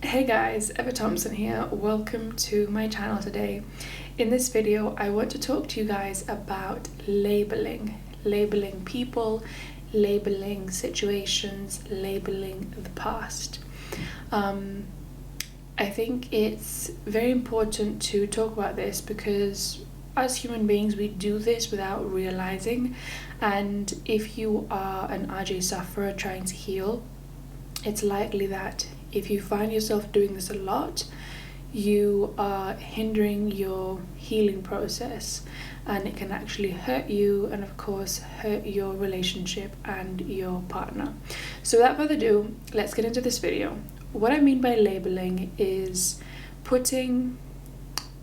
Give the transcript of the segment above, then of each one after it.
Hey guys, Eva Thompson here. Welcome to my channel today. In this video, I want to talk to you guys about labeling people, labeling situations, labeling the past. I think it's very important to talk about this because as human beings, we do this without realizing. And if you are an RJ sufferer trying to heal, it's likely that if you find yourself doing this a lot, you are hindering your healing process, and it can actually hurt you and of course hurt your relationship and your partner. So without further ado, let's get into this video. What I mean by labeling is putting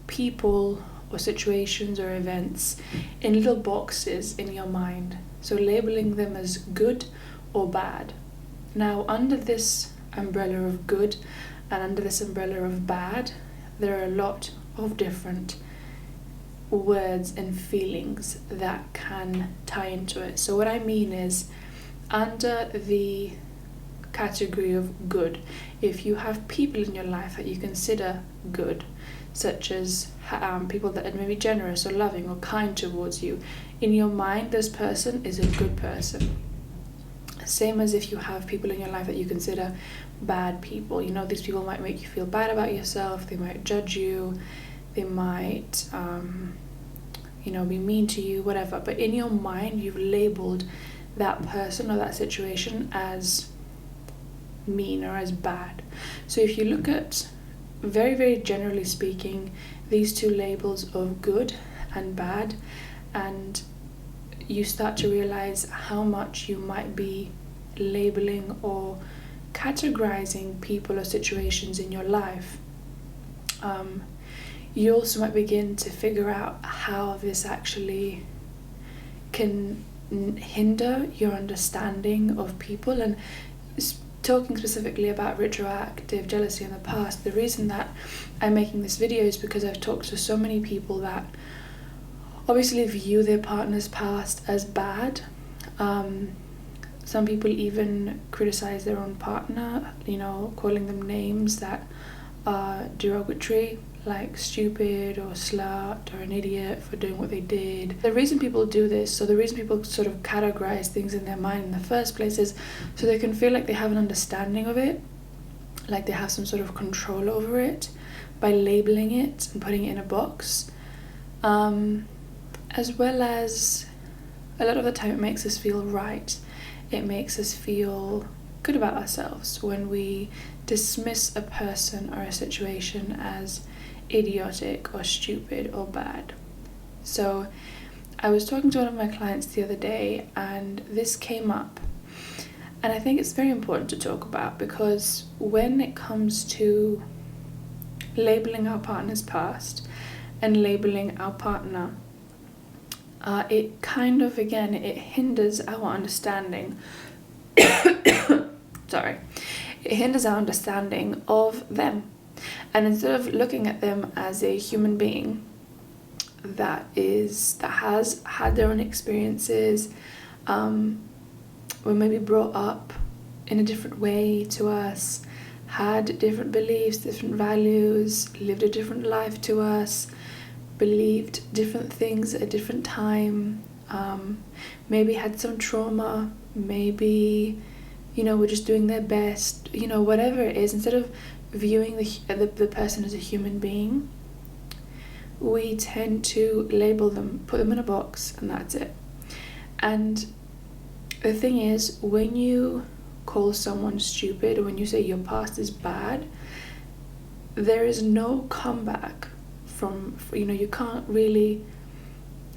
people or situations or events in little boxes in your mind. So labeling them as good or bad. Now, under this umbrella of good and under this umbrella of bad, there are a lot of different words and feelings that can tie into it. So what I mean is, under the category of good, if you have people in your life that you consider good, such as people that are maybe generous or loving or kind towards you, in your mind this person is a good person. Same as if you have people in your life that you consider bad people. You know, these people might make you feel bad about yourself, they might judge you, they might be mean to you, whatever. But in your mind, you've labeled that person or that situation as mean or as bad. So if you look at, very, very generally speaking, these two labels of good and bad, and you start to realize how much you might be labeling or categorizing people or situations in your life, you also might begin to figure out how this actually can hinder your understanding of people. And talking specifically about retroactive jealousy in the past, the reason that I'm making this video is because I've talked to so many people that obviously view their partner's past as bad. Some people even criticize their own partner, calling them names that are derogatory, like stupid or slut or an idiot for doing what they did. The reason people do this, so the reason people sort of categorize things in their mind in the first place, is so they can feel like they have an understanding of it, like they have some sort of control over it by labeling it and putting it in a box. As well as, a lot of the time, it makes us feel right. It makes us feel good about ourselves when we dismiss a person or a situation as idiotic or stupid or bad. So I was talking to one of my clients the other day and this came up, and I think it's very important to talk about, because when it comes to labeling our partner's past and labeling our partner, it kind of, again, it hinders our understanding it hinders our understanding of them. And instead of looking at them as a human being that has had their own experiences, were maybe brought up in a different way to us, had different beliefs, different values, lived a different life to us, believed different things at a different time, maybe had some trauma, maybe were just doing their best, whatever it is. Instead of viewing the person as a human being, we tend to label them, put them in a box, and that's it. And the thing is, when you call someone stupid or when you say your past is bad, there is no comeback from, you can't really,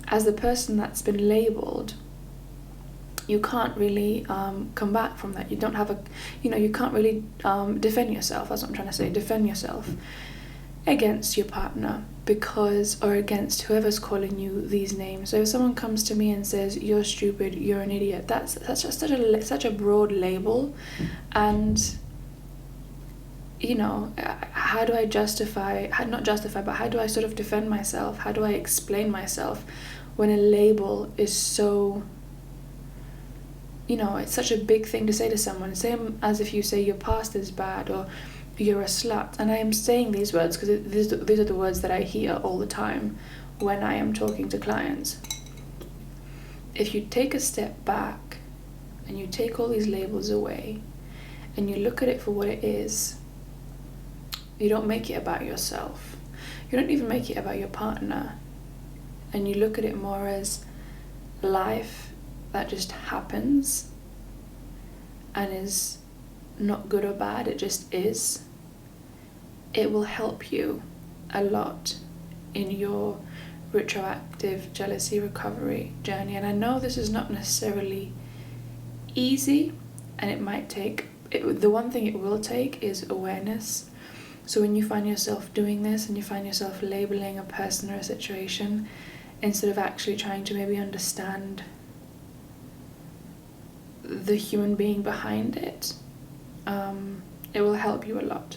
as the person that's been labeled, you can't really come back from that. You don't have you can't really defend yourself. That's what I'm trying to say. Defend yourself against your partner, or against whoever's calling you these names. So if someone comes to me and says you're stupid, you're an idiot, that's just such a broad label. And how do I how do I sort of defend myself? How do I explain myself when a label is so, it's such a big thing to say to someone. Same as if you say your past is bad, or you're a slut. And I am saying these words because these are the words that I hear all the time when I am talking to clients. If you take a step back and you take all these labels away and you look at it for what it is, you don't make it about yourself. You don't even make it about your partner. And you look at it more as life that just happens and is not good or bad, it just is. It will help you a lot in your retroactive jealousy recovery journey. And I know this is not necessarily easy, and it might take, the one thing it will take is awareness. So when you find yourself doing this and you find yourself labeling a person or a situation, instead of actually trying to maybe understand the human being behind it, it will help you a lot.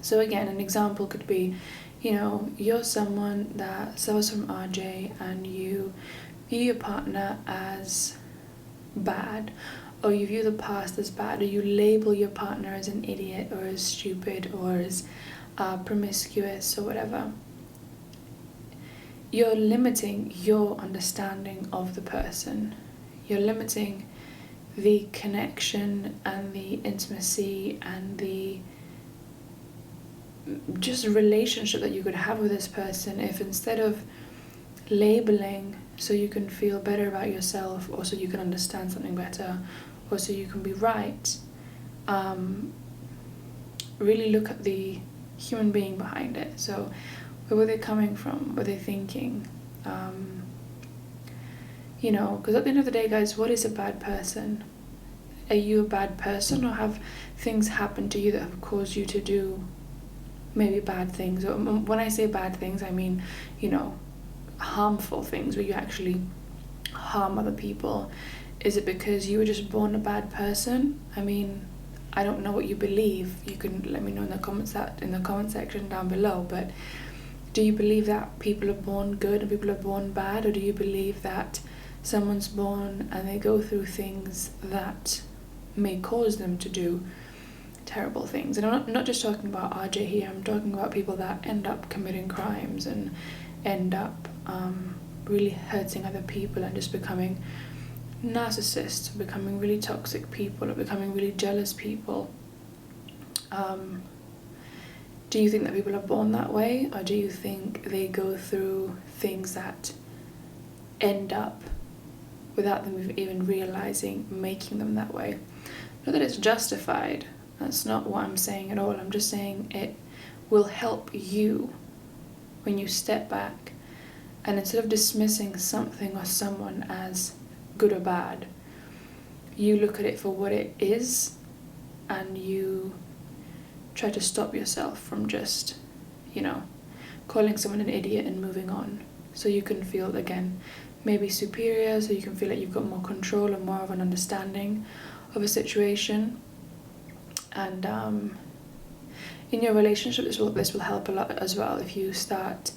So again, an example could be, you know, you're someone that suffers from RJ and you view your partner as bad, or you view the past as bad, or you label your partner as an idiot or as stupid or as promiscuous or whatever. You're limiting your understanding of the person. You're limiting the connection and the intimacy and the just relationship that you could have with this person if instead of labeling so you can feel better about yourself, or so you can understand something better, or so you can be right, really look at the human being behind it. So where were they coming from? What were they thinking? You know, because at the end of the day, guys, what is a bad person? Are you a bad person, or have things happened to you that have caused you to do maybe bad things? Or when I say bad things, I mean, you know, harmful things where you actually harm other people. Is it because you were just born a bad person? I mean, I don't know what you believe. You can let me know in the comment section down below. But do you believe that people are born good and people are born bad, or do you believe that someone's born and they go through things that may cause them to do terrible things? And I'm not just talking about RJ here. I'm talking about people that end up committing crimes and end up really hurting other people and just becoming narcissists, becoming really toxic people, or becoming really jealous people. Do you think that people are born that way, or do you think they go through things that end up, without them even realizing, making them that way? Not that it's justified. That's not what I'm saying at all. I'm just saying it will help you when you step back, and instead of dismissing something or someone as good or bad, you look at it for what it is, and you try to stop yourself from just, you know, calling someone an idiot and moving on. So you can feel, again, maybe superior, so you can feel like you've got more control and more of an understanding of a situation. And in your relationship, this will help a lot as well if you start,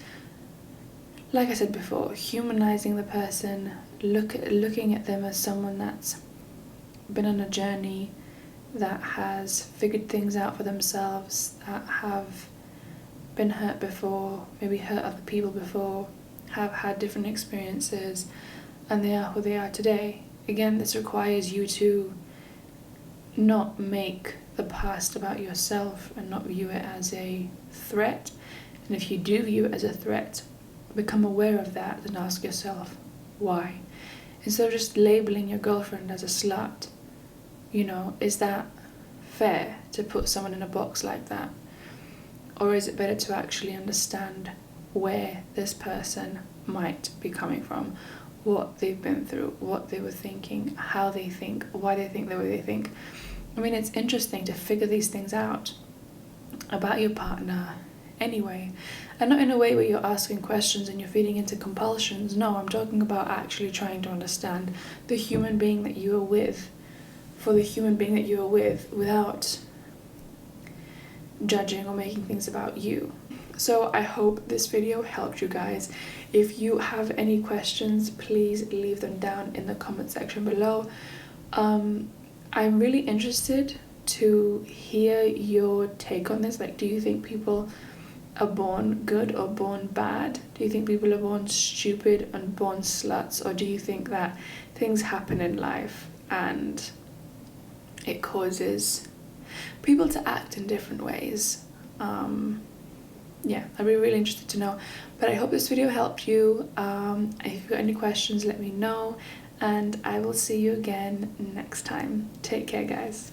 like I said before, humanizing the person, looking at them as someone that's been on a journey, that has figured things out for themselves, that have been hurt before, maybe hurt other people before, have had different experiences, and they are who they are today. Again, this requires you to not make the past about yourself and not view it as a threat. And if you do view it as a threat, become aware of that and ask yourself, why? Instead of just labeling your girlfriend as a slut, you know, is that fair to put someone in a box like that? Or is it better to actually understand where this person might be coming from, what they've been through, what they were thinking, how they think, why they think the way they think? I mean, it's interesting to figure these things out about your partner anyway, and not in a way where you're asking questions and you're feeding into compulsions. No, I'm talking about actually trying to understand the human being that you are with, for the human being that you are with, without judging or making things about you. So I hope this video helped you guys. If you have any questions, please leave them down in the comment section below. I'm really interested to hear your take on this. Like, do you think people are born good or born bad? Do you think people are born stupid and born sluts? Or do you think that things happen in life and it causes people to act in different ways? Yeah, I'd be really interested to know. But I hope this video helped you. If you've got any questions, let me know, and I will see you again next time. Take care, guys.